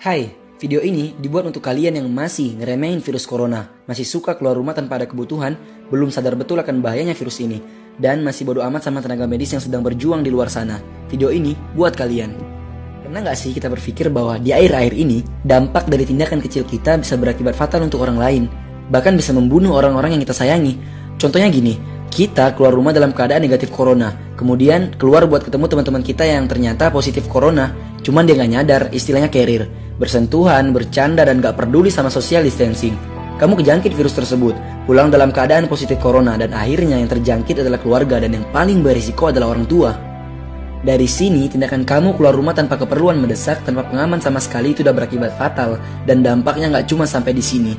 Hai, video ini dibuat untuk kalian yang masih ngeremehin virus corona, masih suka keluar rumah tanpa ada kebutuhan, belum sadar betul akan bahayanya virus ini, dan masih bodo amat sama tenaga medis yang sedang berjuang di luar sana. Video ini buat kalian. Pernah gak sih kita berpikir bahwa di akhir-akhir ini, dampak dari tindakan kecil kita bisa berakibat fatal untuk orang lain, bahkan bisa membunuh orang-orang yang kita sayangi. Contohnya gini, kita keluar rumah dalam keadaan negatif corona, kemudian keluar buat ketemu teman-teman kita yang ternyata positif corona, cuman dia gak nyadar, istilahnya carrier, bersentuhan, bercanda, dan gak peduli sama social distancing. Kamu kejangkit virus tersebut, pulang dalam keadaan positif corona, dan akhirnya yang terjangkit adalah keluarga, dan yang paling berisiko adalah orang tua. Dari sini, tindakan kamu keluar rumah tanpa keperluan mendesak, tanpa pengaman sama sekali itu udah berakibat fatal, dan dampaknya gak cuma sampai di sini.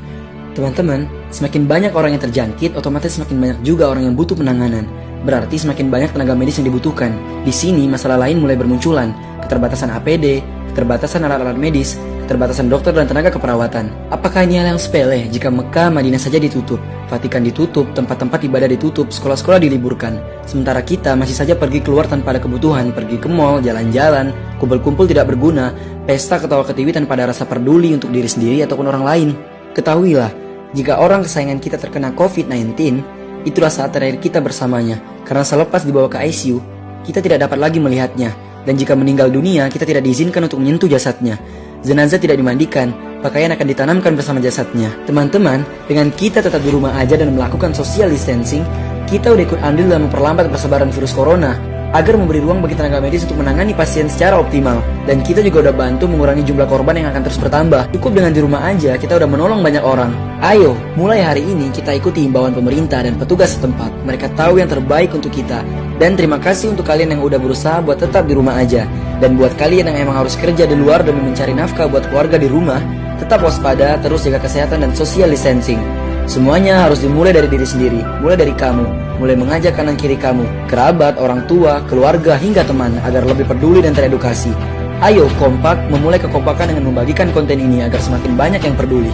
Teman-teman, semakin banyak orang yang terjangkit, otomatis semakin banyak juga orang yang butuh penanganan. Berarti semakin banyak tenaga medis yang dibutuhkan. Di sini, masalah lain mulai bermunculan. Keterbatasan APD, keterbatasan alat-alat medis, keterbatasan dokter dan tenaga keperawatan. Apakah ini hal yang sepele jika Mekah, Madinah saja ditutup, Vatikan ditutup, tempat-tempat ibadah ditutup, sekolah-sekolah diliburkan? Sementara kita masih saja pergi keluar tanpa ada kebutuhan, pergi ke mall, jalan-jalan, kumpul-kumpul tidak berguna, pesta ketawa ketiwi tanpa ada rasa peduli untuk diri sendiri ataupun orang lain. Ketahuilah, jika orang kesayangan kita terkena COVID-19, itulah saat terakhir kita bersamanya. Karena selepas dibawa ke ICU, kita tidak dapat lagi melihatnya. Dan jika meninggal dunia, kita tidak diizinkan untuk menyentuh jasadnya. Jenazah tidak dimandikan, pakaian akan ditanamkan bersama jasadnya. Teman-teman, dengan kita tetap di rumah aja dan melakukan social distancing, kita udah ikut andil dalam memperlambat persebaran virus corona, agar memberi ruang bagi tenaga medis untuk menangani pasien secara optimal. Dan kita juga udah bantu mengurangi jumlah korban yang akan terus bertambah. Cukup dengan di rumah aja, kita udah menolong banyak orang. Ayo, mulai hari ini kita ikuti himbauan pemerintah dan petugas setempat. Mereka tahu yang terbaik untuk kita. Dan terima kasih untuk kalian yang udah berusaha buat tetap di rumah aja. Dan buat kalian yang emang harus kerja di luar demi mencari nafkah buat keluarga di rumah, tetap waspada, terus jaga kesehatan dan social distancing. Semuanya harus dimulai dari diri sendiri, mulai dari kamu, mulai mengajak kanan kiri kamu, kerabat, orang tua, keluarga, hingga teman, agar lebih peduli dan teredukasi. Ayo kompak, memulai kekompakan dengan membagikan konten ini agar semakin banyak yang peduli.